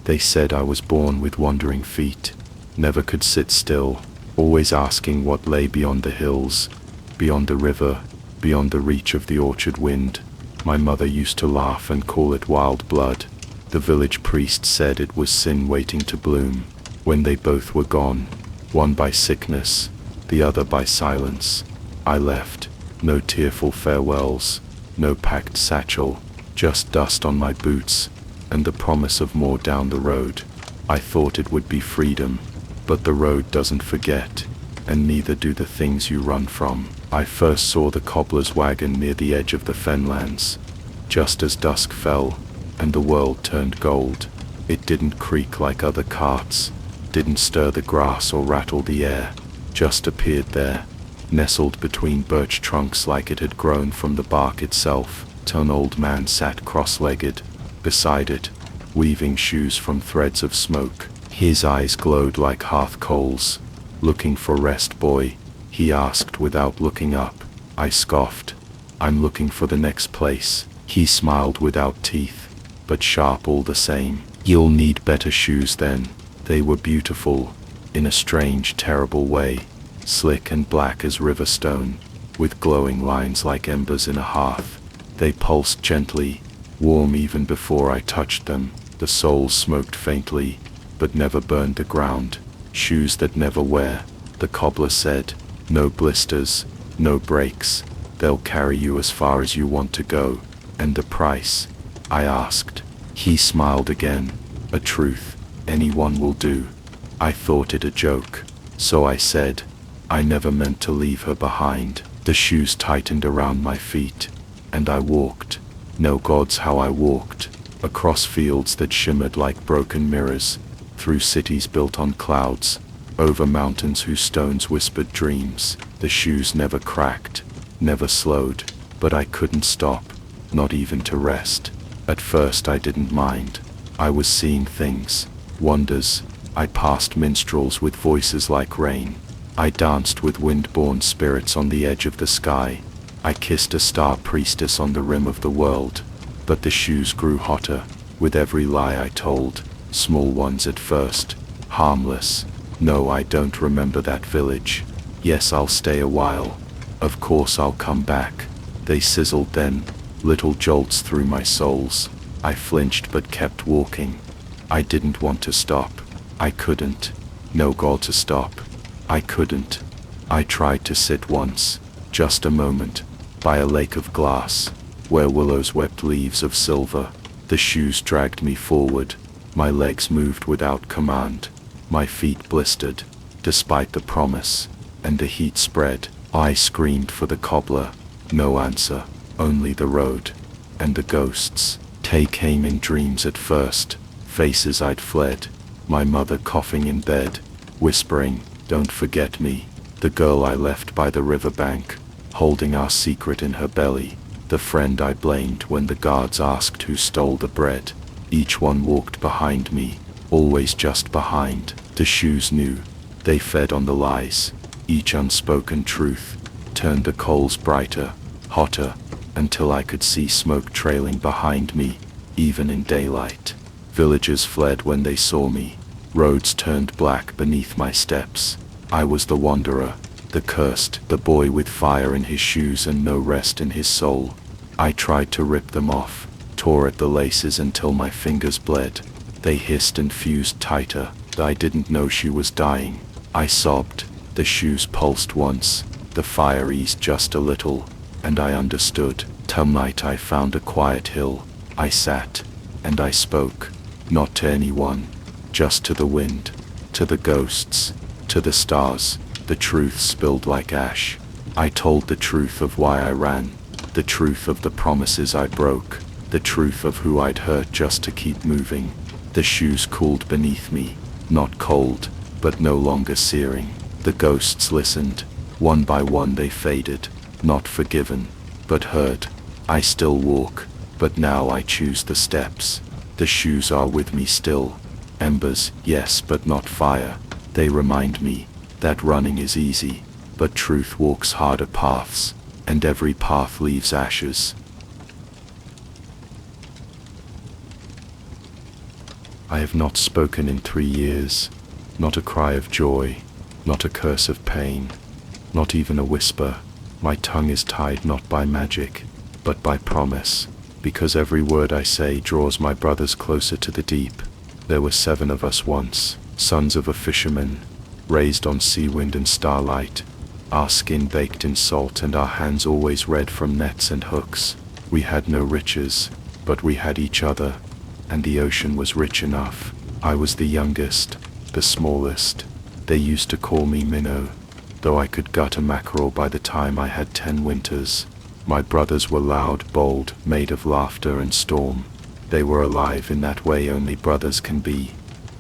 They said I was born with wandering feet, never could sit still, always asking what lay beyond the hills, beyond the river, beyond the reach of the orchard wind. My mother used to laugh and call it wild blood. The village priest said it was sin waiting to bloom. When they both were gone, one by sickness, the other by silence, I left. No tearful farewells, no packed satchel, just dust on my boots, and the promise of more down the road. I thought it would be freedom, but the road doesn't forget, and neither do the things you run from. I first saw the cobbler's wagon near the edge of the fenlands, just as dusk fell, and the world turned gold. It didn't creak like other carts, didn't stir the grass or rattle the air, just appeared there, nestled between birch trunks like it had grown from the bark itself. An old man sat cross-legged beside it, weaving shoes from threads of smoke. His eyes glowed like hearth coals. "Looking for rest, boy?" he asked without looking up. I scoffed. "I'm looking for the next place." He smiled without teeth, but sharp all the same. "You'll need better shoes then." They were beautiful, in a strange, terrible way, slick and black as river stone, with glowing lines like embers in a hearth. They pulsed gently, warm even before I touched them. The soles smoked faintly, but never burned the ground. Shoes that never wear, the cobbler said. No blisters, no breaks. They'll carry you as far as you want to go. "And the price?" I asked. He smiled again. "A truth, anyone will do." I thought it a joke, so I said, "I never meant to leave her behind." The shoes tightened around my feet, and I walked. No gods how I walked, across fields that shimmered like broken mirrors, through cities built on clouds, over mountains whose stones whispered dreams. The shoes never cracked, never slowed, but I couldn't stop, not even to rest. At first I didn't mind. I was seeing things, wonders. I passed minstrels with voices like rain. I danced with wind-born spirits on the edge of the sky. I kissed a star priestess on the rim of the world. But the shoes grew hotter, with every lie I told. Small ones at first, harmless. "No, I don't remember that village. Yes, I'll stay a while. Of course I'll come back." They sizzled then, little jolts through my soles. I flinched but kept walking. I didn't want to stop. I couldn't. No god to stop. I couldn't. I tried to sit once, just a moment, by a lake of glass, where willows wept leaves of silver. The shoes dragged me forward. My legs moved without command. My feet blistered, despite the promise, and the heat spread. I screamed for the cobbler. No answer, only the road, and the ghosts. They came in dreams at first, faces I'd fled. My mother coughing in bed, whispering, "Don't forget me." The girl I left by the riverbank, holding our secret in her belly. The friend I blamed when the guards asked who stole the bread. Each one walked behind me, always just behind. The shoes knew. They fed on the lies. Each unspoken truth turned the coals brighter, hotter, until I could see smoke trailing behind me, even in daylight. Villagers fled when they saw me. Roads turned black beneath my steps. I was the wanderer, the cursed, the boy with fire in his shoes and no rest in his soul. I tried to rip them off, tore at the laces until my fingers bled. They hissed and fused tighter. I didn't know she was dying. I sobbed. The shoes pulsed once. The fire eased just a little, and I understood. Tonight I found a quiet hill. I sat, and I spoke, not to anyone, just to the wind, to the ghosts, to the stars. The truth spilled like ash. I told the truth of why I ran, the truth of the promises I broke, the truth of who I'd hurt just to keep moving. The shoes cooled beneath me, not cold, but no longer searing. The ghosts listened. One by one they faded, not forgiven, but heard. I still walk, but now I choose the steps. The shoes are with me still. Embers, yes, but not fire. They remind me that running is easy, but truth walks harder paths, and every path leaves ashes. I have not spoken in 3 years, not a cry of joy, not a curse of pain, not even a whisper. My tongue is tied not by magic, but by promise, because every word I say draws my brothers closer to the deep. There were 7 of us once, sons of a fisherman, raised on sea wind and starlight, our skin baked in salt and our hands always red from nets and hooks. We had no riches, but we had each other, and the ocean was rich enough. I was the youngest, the smallest. They used to call me Minnow, though I could gut a mackerel by the time I had 10 winters. My brothers were loud, bold, made of laughter and storm. They were alive in that way only brothers can be,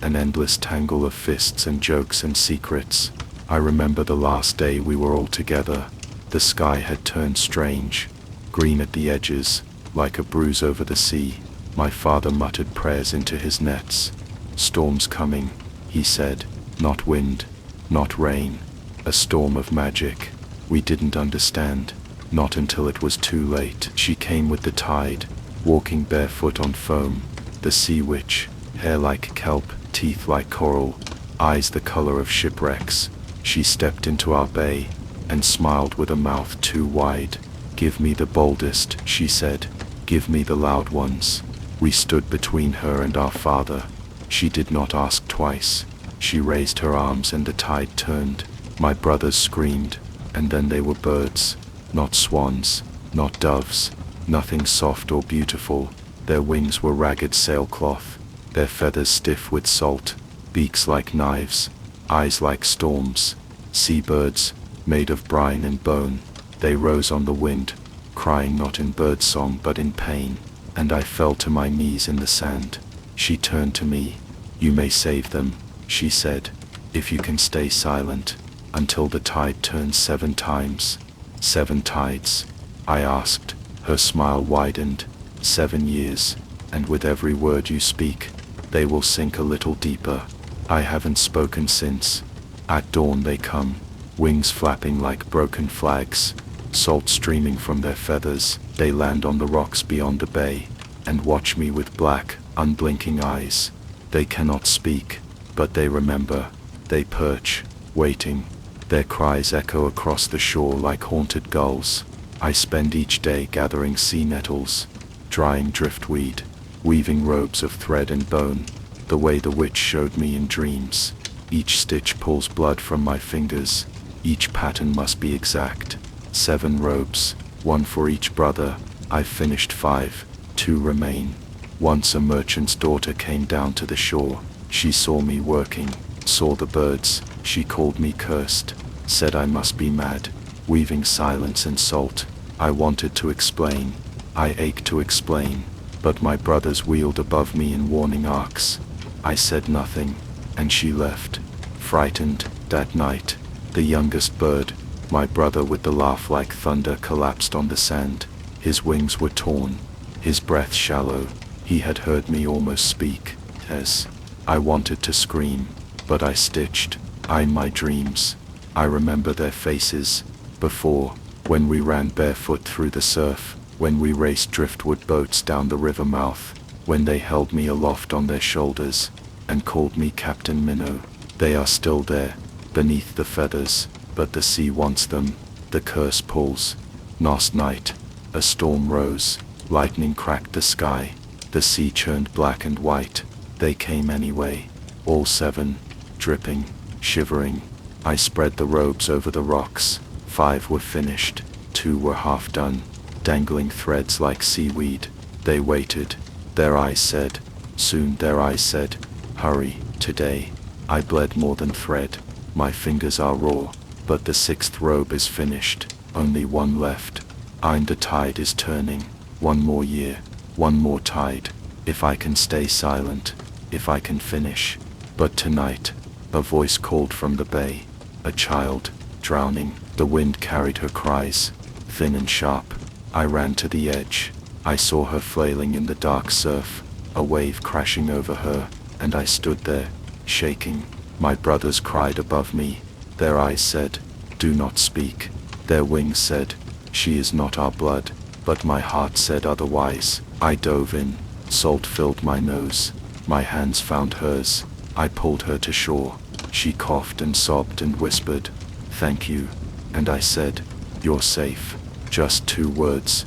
an endless tangle of fists and jokes and secrets. I remember the last day we were all together. The sky had turned strange, green at the edges, like a bruise over the sea. My father muttered prayers into his nets. "Storm's coming," he said. "Not wind, not rain. A storm of magic." We didn't understand, not until it was too late. She came with the tide, walking barefoot on foam. The sea witch, hair like kelp, teeth like coral, eyes the color of shipwrecks. She stepped into our bay, and smiled with a mouth too wide. "Give me the boldest," she said. "Give me the loud ones." We stood between her and our father. She did not ask twice. She raised her arms and the tide turned. My brothers screamed, and then they were birds. Not swans, not doves, nothing soft or beautiful. Their wings were ragged sailcloth, their feathers stiff with salt, beaks like knives, eyes like storms. Seabirds, made of brine and bone. They rose on the wind, crying not in birdsong but in pain, and I fell to my knees in the sand. She turned to me. "You may save them," she said, "if you can stay silent, until the tide turns 7 times. 7 tides?" I asked. Her smile widened. 7 years, and with every word you speak, they will sink a little deeper. I haven't spoken since. At dawn they come, wings flapping like broken flags, salt streaming from their feathers. They land on the rocks beyond the bay, and watch me with black, unblinking eyes. They cannot speak, but they remember. They perch, waiting. Their cries echo across the shore like haunted gulls. I spend each day gathering sea nettles, drying driftweed, weaving robes of thread and bone, the way the witch showed me in dreams. Each stitch pulls blood from my fingers. Each pattern must be exact. 7 robes, 1 for each brother. I've finished 5, 2 remain. Once a merchant's daughter came down to the shore. She saw me working, saw the birds. She called me cursed, said I must be mad, weaving silence and salt. I wanted to explain. I ached to explain, but my brothers wheeled above me in warning arcs. I said nothing, and she left, frightened. That night, the youngest bird, my brother with the laugh like thunder, collapsed on the sand. His wings were torn, his breath shallow. He had heard me almost speak. As I wanted to scream, but I stitched. In my dreams, I remember their faces. Before, when we ran barefoot through the surf, when we raced driftwood boats down the river mouth, when they held me aloft on their shoulders, and called me Captain Minnow. They are still there, beneath the feathers, but the sea wants them. The curse pulls. Last night, a storm rose, lightning cracked the sky, the sea churned black and white. They came anyway, all 7, dripping, shivering. I spread the robes over the rocks. 5 were finished, 2 were half done, dangling threads like seaweed. They waited. Their eyes said, soon. Their eyes said, hurry, today. I bled more than thread. My fingers are raw, but the 6th robe is finished. Only 1 left. The tide is turning. 1 more year, 1 more tide. If I can stay silent, if I can finish. But tonight, a voice called from the bay. A child, drowning. The wind carried her cries, thin and sharp. I ran to the edge. I saw her flailing in the dark surf, a wave crashing over her, and I stood there, shaking. My brothers cried above me. Their eyes said, do not speak. Their wings said, she is not our blood. But my heart said otherwise. I dove in. Salt filled my nose. My hands found hers. I pulled her to shore. She coughed and sobbed and whispered, "Thank you." And I said, "You're safe." Just 2 words,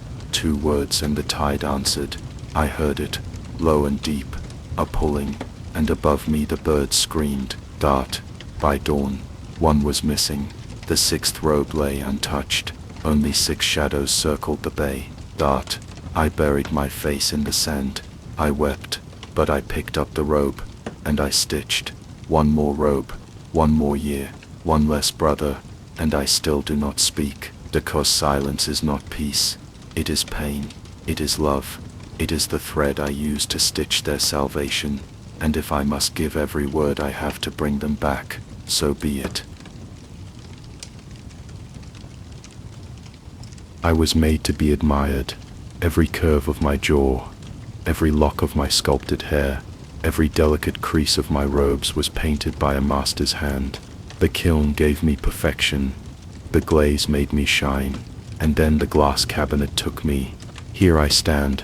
and the tide answered. I heard it, low and deep, a pulling, and above me the birds screamed. Dart. By dawn, one was missing. The 6th robe lay untouched. Only 6 shadows circled the bay. Dart. I buried my face in the sand. I wept, but I picked up the robe, and I stitched. One more robe, one more year, one less brother, and I still do not speak, because silence is not peace. It is pain, it is love, it is the thread I use to stitch their salvation, and if I must give every word I have to bring them back, so be it. I was made to be admired. Every curve of my jaw, every lock of my sculpted hair, every delicate crease of my robes was painted by a master's hand. The kiln gave me perfection, the glaze made me shine, and then the glass cabinet took me. Here I stand,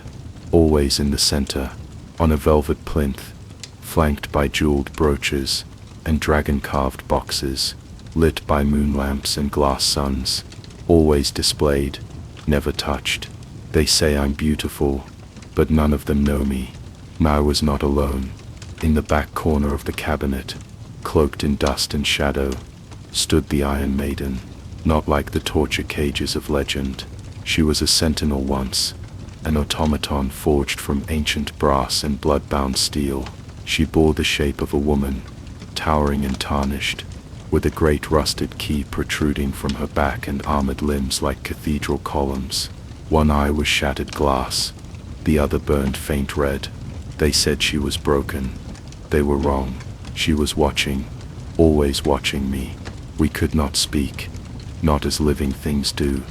always in the center, on a velvet plinth, flanked by jeweled brooches and dragon-carved boxes, lit by moon lamps and glass suns, always displayed, never touched. They say I'm beautiful, but none of them know me. I was not alone. In the back corner of the cabinet, cloaked in dust and shadow, stood the Iron Maiden, not like the torture cages of legend. She was a sentinel once, an automaton forged from ancient brass and blood-bound steel. She bore the shape of a woman, towering and tarnished, with a great rusted key protruding from her back and armored limbs like cathedral columns. One eye was shattered glass, the other burned faint red. They said she was broken. They were wrong. She was watching, always watching me. We could not speak, not as living things do.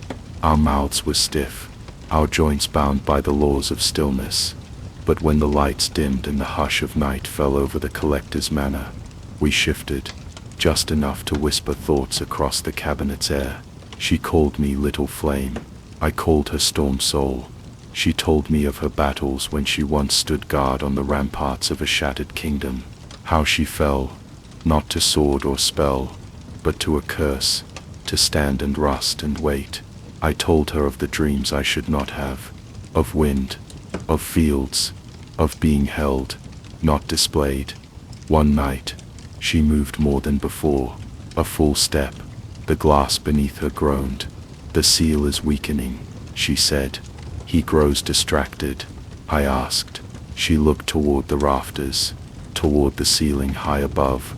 Our mouths were stiff, our joints bound by the laws of stillness. But when the lights dimmed and the hush of night fell over the collector's manor, we shifted, just enough to whisper thoughts across the cabinet's air. She called me Little Flame. I called her Storm Soul. She told me of her battles when she once stood guard on the ramparts of a shattered kingdom. How she fell, not to sword or spell, but to a curse, to stand and rust and wait. I told her of the dreams I should not have, of wind, of fields, of being held, not displayed. One night, she moved more than before, a full step. The glass beneath her groaned. "The seal is weakening," she said. "He grows distracted." I asked. She looked toward the rafters, toward the ceiling high above,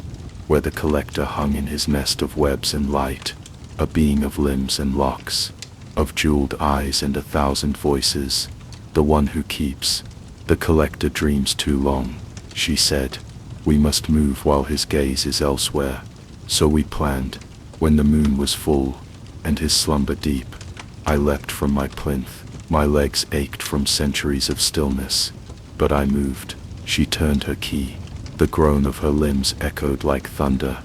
where the collector hung in his nest of webs and light, a being of limbs and locks, of jeweled eyes and 1,000 voices, the one who keeps. "The collector dreams too long," she said. "We must move while his gaze is elsewhere." So we planned. When the moon was full, and his slumber deep, I leapt from my plinth. My legs ached from centuries of stillness, but I moved. She turned her key. The groan of her limbs echoed like thunder.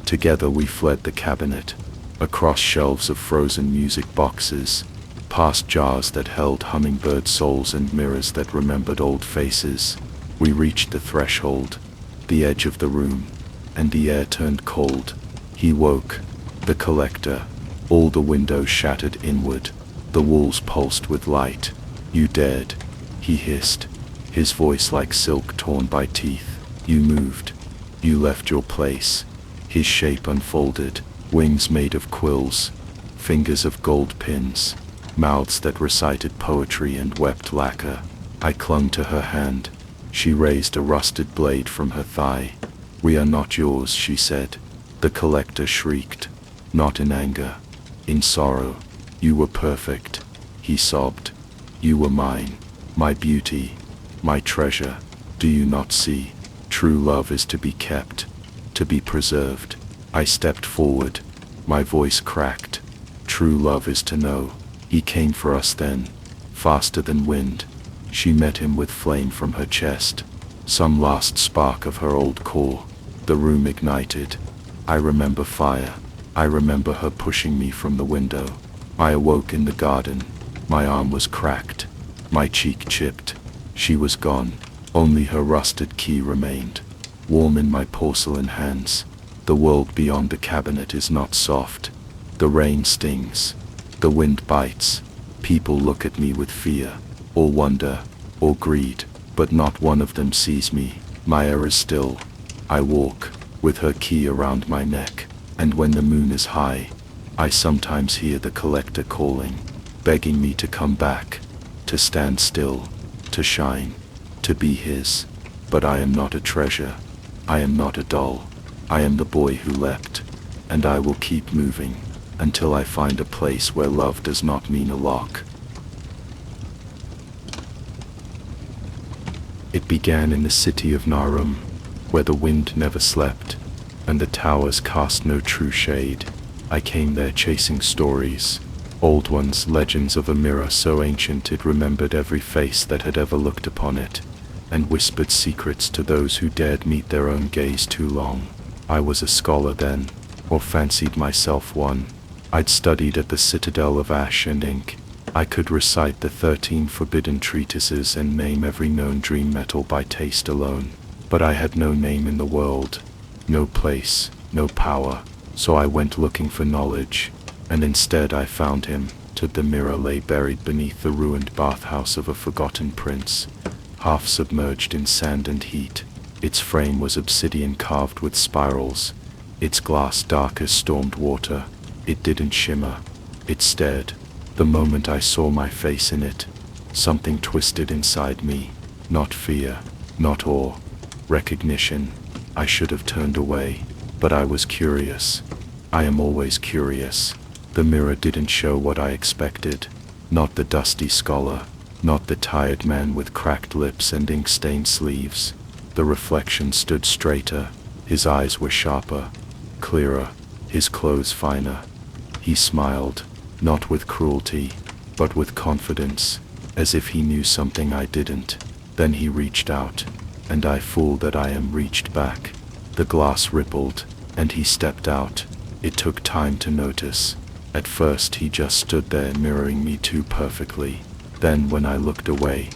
Together we fled the cabinet, across shelves of frozen music boxes, past jars that held hummingbird souls and mirrors that remembered old faces. We reached the threshold, the edge of the room, and the air turned cold. He woke, the collector. All the windows shattered inward. The walls pulsed with light. "You dared," he hissed, his voice like silk torn by teeth. "You moved. You left your place." His shape unfolded, wings made of quills, fingers of gold pins, mouths that recited poetry and wept lacquer. I clung to her hand. She raised a rusted blade from her thigh. "We are not yours," she said. The collector shrieked, not in anger, in sorrow. "You were perfect," he sobbed. "You were mine, my beauty, my treasure. Do you not see? True love is to be kept, to be preserved." I stepped forward, my voice cracked. "True love is to know." He came for us then, faster than wind. She met him with flame from her chest, some last spark of her old core. The room ignited. I remember fire. I remember her pushing me from the window. I awoke in the garden. My arm was cracked, my cheek chipped. She was gone. Only her rusted key remained, warm in my porcelain hands. The world beyond the cabinet is not soft. The rain stings. The wind bites. People look at me with fear, or wonder, or greed, but not one of them sees me. Maya is still. I walk, with her key around my neck, and when the moon is high, I sometimes hear the collector calling, begging me to come back, to stand still, to shine, to be his. But I am not a treasure. I am not a doll. I am the boy who leapt, and I will keep moving until I find a place where love does not mean a lock. It began in the city of Narum, where the wind never slept, and the towers cast no true shade. I came there chasing stories, old ones, legends of a mirror so ancient it remembered every face that had ever looked upon it, and whispered secrets to those who dared meet their own gaze too long. I was a scholar then, or fancied myself one. I'd studied at the citadel of ash and ink. I could recite the 13 forbidden treatises and name every known dream metal by taste alone. But I had no name in the world, no place, no power, so I went looking for knowledge, and instead I found him. The mirror lay buried beneath the ruined bathhouse of a forgotten prince, half submerged in sand and heat. Its frame was obsidian carved with spirals, its glass dark as stormed water. It didn't shimmer, it stared. The moment I saw my face in it, something twisted inside me. Not fear, not awe, recognition. I should have turned away, but I was curious. I am always curious. The mirror didn't show what I expected. Not the dusty scholar, not the tired man with cracked lips and ink-stained sleeves. The reflection stood straighter, his eyes were sharper, clearer, his clothes finer. He smiled, not with cruelty, but with confidence, as if he knew something I didn't. Then he reached out, and I, fool that I am, reached back. The glass rippled, and he stepped out. It took time to notice. At first he just stood there mirroring me too perfectly. Then when I looked away,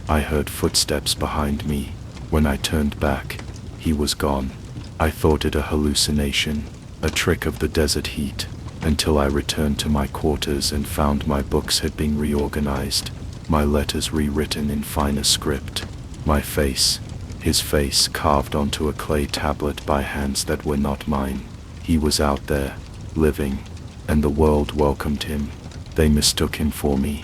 I heard footsteps behind me. When I turned back, he was gone. I thought it a hallucination, a trick of the desert heat, until I returned to my quarters and found my books had been reorganized, my letters rewritten in finer script, my face, his face, carved onto a clay tablet by hands that were not mine. He was out there, living, and the world welcomed him. They mistook him for me.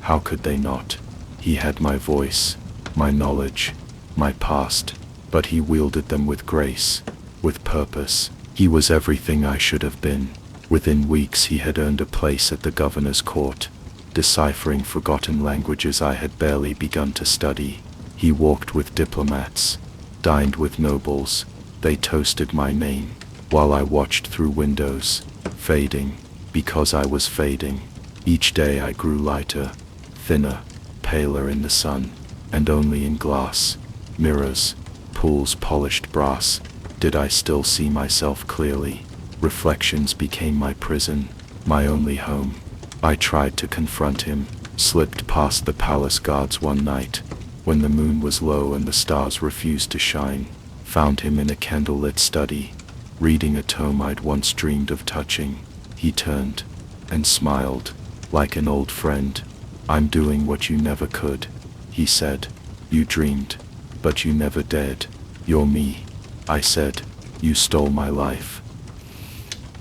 How could they not? He had my voice, my knowledge, my past, but he wielded them with grace, with purpose. He was everything I should have been. Within weeks he had earned a place at the governor's court, deciphering forgotten languages I had barely begun to study. He walked with diplomats, dined with nobles. They toasted my name, while I watched through windows, fading, because I was fading. Each day I grew lighter, thinner, paler in the sun, and only in glass, mirrors, pools, polished brass, did I still see myself clearly. Reflections became my prison, my only home. I tried to confront him, slipped past the palace guards one night, when the moon was low and the stars refused to shine, found him in a candlelit study, reading a tome I'd once dreamed of touching. He turned, and smiled, like an old friend. "I'm doing what you never could," he said. "You dreamed, but you never dared. You're me," I said. "You stole my life."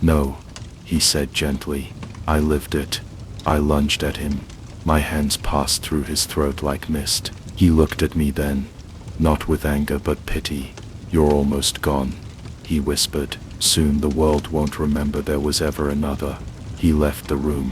"No," he said gently. I lived it. I lunged at him. My hands passed through his throat like mist. He looked at me then, not with anger but pity. "You're almost gone," he whispered. "Soon the world won't remember there was ever another." He left the room.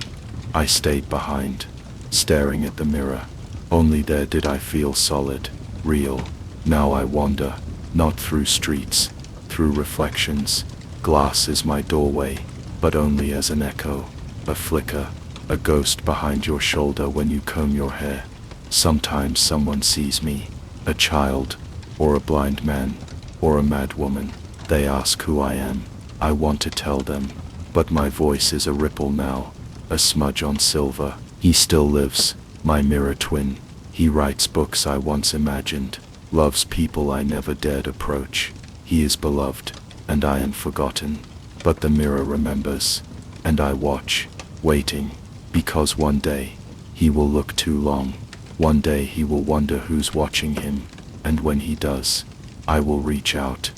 I stayed behind, staring at the mirror. Only there did I feel solid, real. Now I wander, not through streets, through reflections. Glass is my doorway, but only as an echo, a flicker, a ghost behind your shoulder when you comb your hair. Sometimes someone sees me, a child, or a blind man, or a mad woman. They ask who I am. I want to tell them, but my voice is a ripple now, a smudge on silver. He still lives, my mirror twin. He writes books I once imagined, loves people I never dared approach. He is beloved, and I am forgotten. But the mirror remembers, and I watch, waiting, because one day, he will look too long. One day he will wonder who's watching him, and when he does, I will reach out.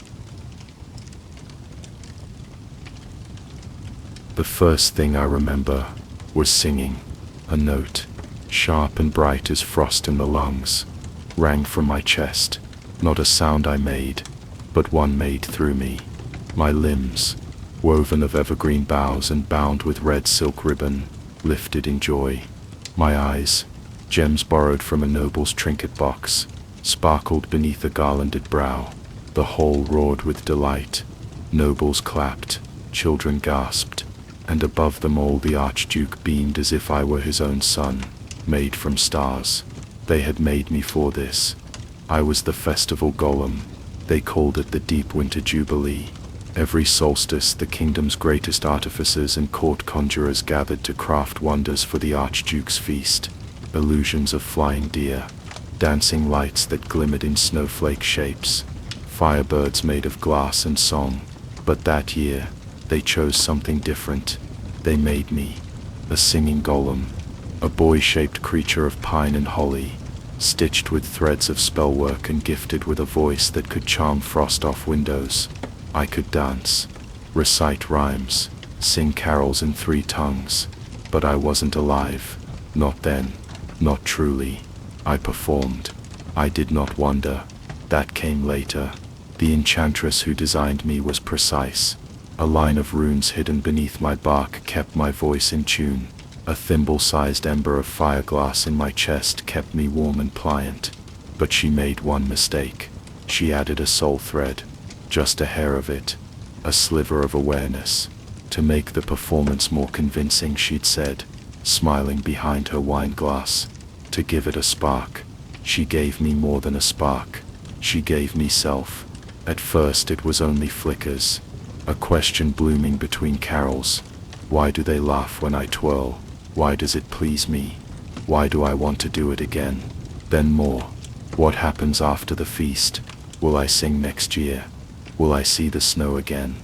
The first thing I remember was singing. A note, sharp and bright as frost in the lungs, rang from my chest. Not a sound I made, but one made through me. My limbs, woven of evergreen boughs and bound with red silk ribbon, lifted in joy. My eyes, gems borrowed from a noble's trinket box, sparkled beneath a garlanded brow. The whole roared with delight. Nobles clapped, children gasped, and above them all the Archduke beamed as if I were his own son, made from stars. They had made me for this. I was the festival golem. They called it the deep winter jubilee. Every solstice the kingdom's greatest artificers and court conjurers gathered to craft wonders for the Archduke's feast. Illusions of flying deer, dancing lights that glimmered in snowflake shapes, firebirds made of glass and song. But that year, they chose something different. They made me a singing golem, a boy-shaped creature of pine and holly, stitched with threads of spellwork and gifted with a voice that could charm frost off windows. I could dance, recite rhymes, sing carols in 3 tongues, but I wasn't alive. Not then, not truly. I performed. I did not wonder. That came later. The enchantress who designed me was precise. A line of runes hidden beneath my bark kept my voice in tune. A thimble-sized ember of fireglass in my chest kept me warm and pliant. But she made one mistake. She added a soul thread, just a hair of it, a sliver of awareness. To make the performance more convincing, she'd said, smiling behind her wine glass, to give it a spark. She gave me more than a spark. She gave me self. At first it was only flickers, a question blooming between carols. Why do they laugh when I twirl? Why does it please me? Why do I want to do it again? Then more. What happens after the feast? Will I sing next year? Will I see the snow again?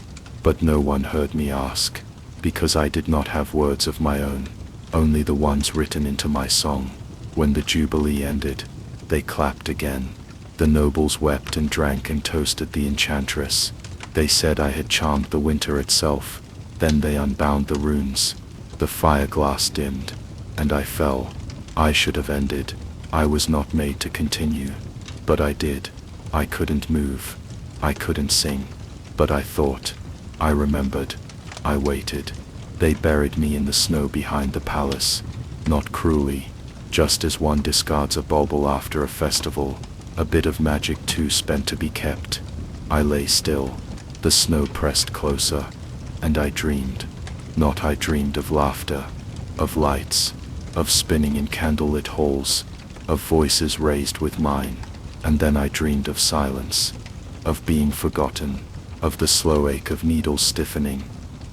But no one heard me ask, because I did not have words of my own, only the ones written into my song. When the jubilee ended, they clapped again. The nobles wept and drank and toasted the enchantress. They said I had charmed the winter itself. Then they unbound the runes. The fireglass dimmed, and I fell. I should have ended. I was not made to continue. But I did. I couldn't move. I couldn't sing. But I thought. I remembered. I waited. They buried me in the snow behind the palace. Not cruelly, just as one discards a bauble after a festival, a bit of magic too spent to be kept. I lay still. The snow pressed closer, and I dreamed. Not I dreamed of laughter, of lights, of spinning in candlelit halls, of voices raised with mine. And then I dreamed of silence, of being forgotten, of the slow ache of needles stiffening,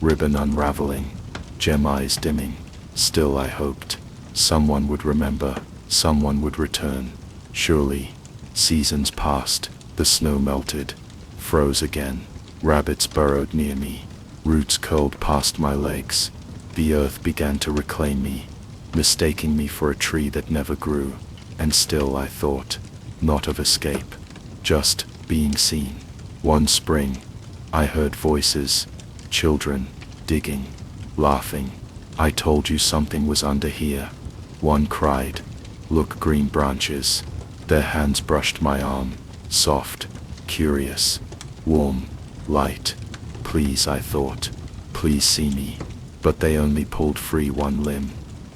ribbon unraveling, gem eyes dimming. Still I hoped. Someone would remember, someone would return. Surely. Seasons passed, the snow melted, froze again. Rabbits burrowed near me. Roots curled past my legs. The earth began to reclaim me, mistaking me for a tree that never grew. And still I thought, not of escape, just being seen. One spring, I heard voices, children, digging, laughing. I told you something was under here. One cried, look, green branches. Their hands brushed my arm, soft, curious, warm, light. Please, I thought, please see me. But they only pulled free one limb,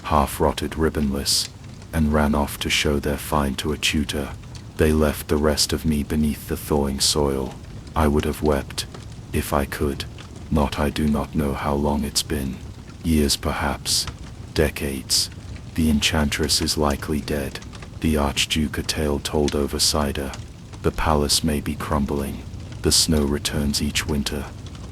half-rotted, ribbonless, and ran off to show their find to a tutor. They left the rest of me beneath the thawing soil. I would have wept, if I could. Not I do not know how long it's been. Years perhaps, decades. The enchantress is likely dead. The Archduke a tale told over cider. The palace may be crumbling. The snow returns each winter,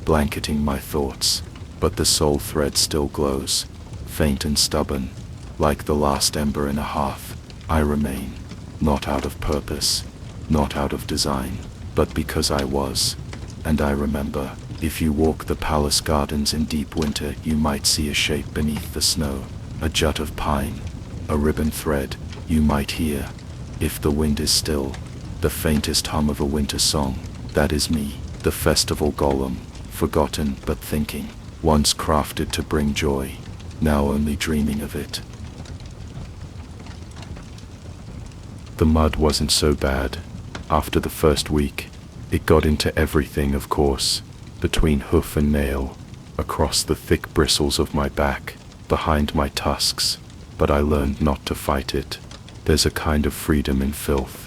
blanketing my thoughts. But the soul thread still glows, faint and stubborn, like the last ember in a hearth. I remain, not out of purpose, not out of design, but because I was. And I remember, if you walk the palace gardens in deep winter, you might see a shape beneath the snow, a jut of pine, a ribbon thread, you might hear, if the wind is still, the faintest hum of a winter song. That is me, the festival golem, forgotten but thinking, once crafted to bring joy, now only dreaming of it. The mud wasn't so bad. After the first week, it got into everything, of course, between hoof and nail, across the thick bristles of my back, behind my tusks, but I learned not to fight it. There's a kind of freedom in filth.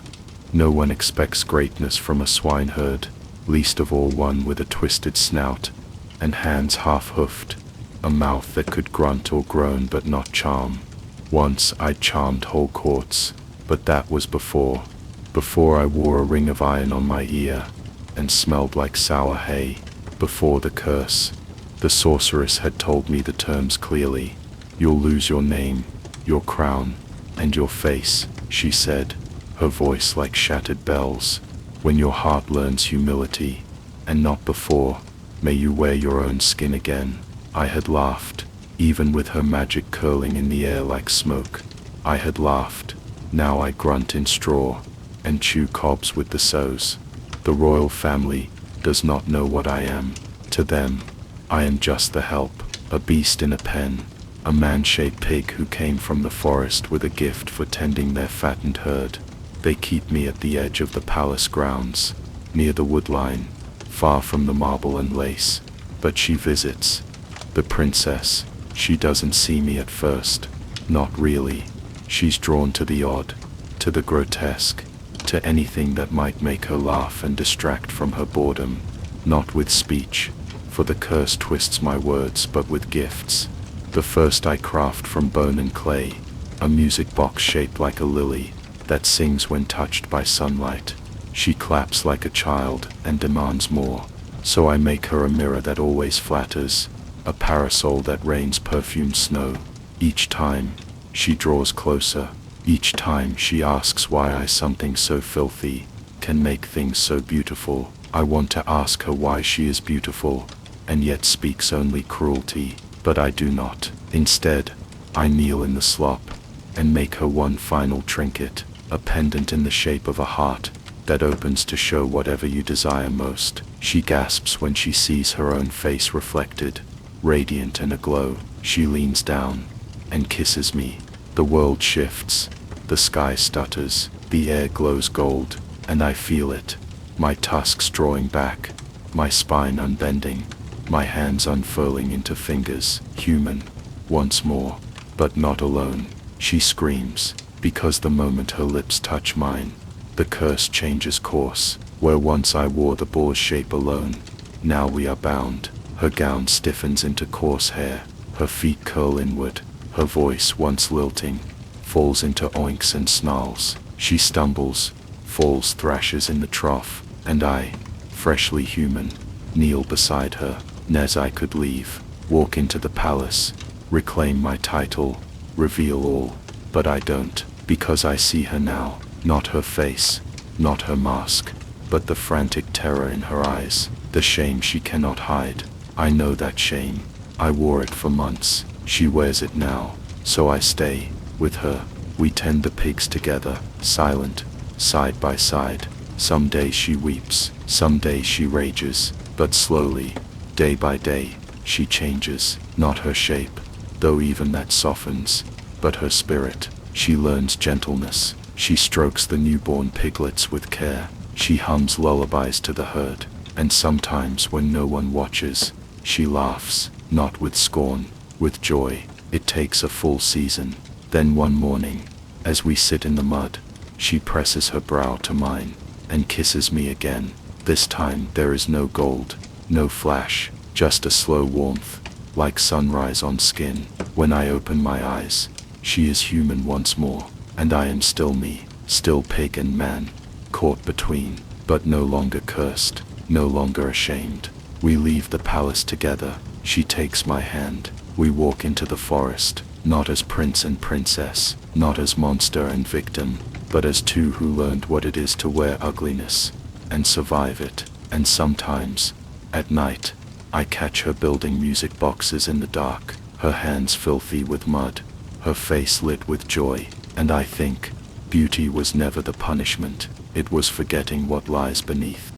No one expects greatness from a swineherd, least of all one with a twisted snout, and hands half-hoofed, a mouth that could grunt or groan but not charm. Once I'd charmed whole courts, but that was before I wore a ring of iron on my ear, and smelled like sour hay, before the curse. The sorceress had told me the terms clearly. You'll lose your name, your crown, and your face, she said, her voice like shattered bells, when your heart learns humility, and not before. May you wear your own skin again. I had laughed, even with her magic curling in the air like smoke. I had laughed. Now I grunt in straw, and chew cobs with the sows. The royal family does not know what I am. To them, I am just the help, a beast in a pen, a man-shaped pig who came from the forest with a gift for tending their fattened herd. They keep me at the edge of the palace grounds, near the woodline, far from the marble and lace. But she visits. The princess, she doesn't see me at first. Not really. She's drawn to the odd, to the grotesque, to anything that might make her laugh and distract from her boredom. Not with speech, for the curse twists my words, but with gifts. The first I craft from bone and clay, a music box shaped like a lily, that sings when touched by sunlight. She claps like a child and demands more, so I make her a mirror that always flatters, a parasol that rains perfumed snow. Each time, she draws closer. Each time she asks why I, something so filthy, can make things so beautiful. I want to ask her why she is beautiful, and yet speaks only cruelty, but I do not. Instead, I kneel in the slop, and make her one final trinket, a pendant in the shape of a heart, that opens to show whatever you desire most. She gasps when she sees her own face reflected, radiant and aglow. She leans down, and kisses me. The world shifts, the sky stutters, the air glows gold, and I feel it. My tusks drawing back, my spine unbending, my hands unfurling into fingers, human, once more, but not alone. She screams, because the moment her lips touch mine, the curse changes course. Where once I wore the boar's shape alone, now we are bound. Her gown stiffens into coarse hair, her feet curl inward, her voice, once lilting, falls into oinks and snarls. She stumbles, falls, thrashes in the trough, and I, freshly human, kneel beside her. As I could leave, walk into the palace, reclaim my title, reveal all, but I don't, because I see her now, not her face, not her mask, but the frantic terror in her eyes, the shame she cannot hide. I know that shame. I wore it for months. She wears it now, so I stay with her. We tend the pigs together, silent, side by side. Some days she weeps, some days she rages, but slowly, day by day, she changes. Not her shape, though even that softens, but her spirit. She learns gentleness. She strokes the newborn piglets with care. She hums lullabies to the herd, and sometimes when no one watches, she laughs, not with scorn, with joy. It takes a full season. Then one morning, as we sit in the mud, she presses her brow to mine, and kisses me again. This time there is no gold, no flash, just a slow warmth, like sunrise on skin. When I open my eyes, she is human once more, and I am still me, still pig and man, caught between, but no longer cursed, no longer ashamed. We leave the palace together. She takes my hand. We walk into the forest, not as prince and princess, not as monster and victim, but as two who learned what it is to wear ugliness, and survive it. And sometimes, at night, I catch her building music boxes in the dark, her hands filthy with mud, her face lit with joy, and I think, beauty was never the punishment, it was forgetting what lies beneath.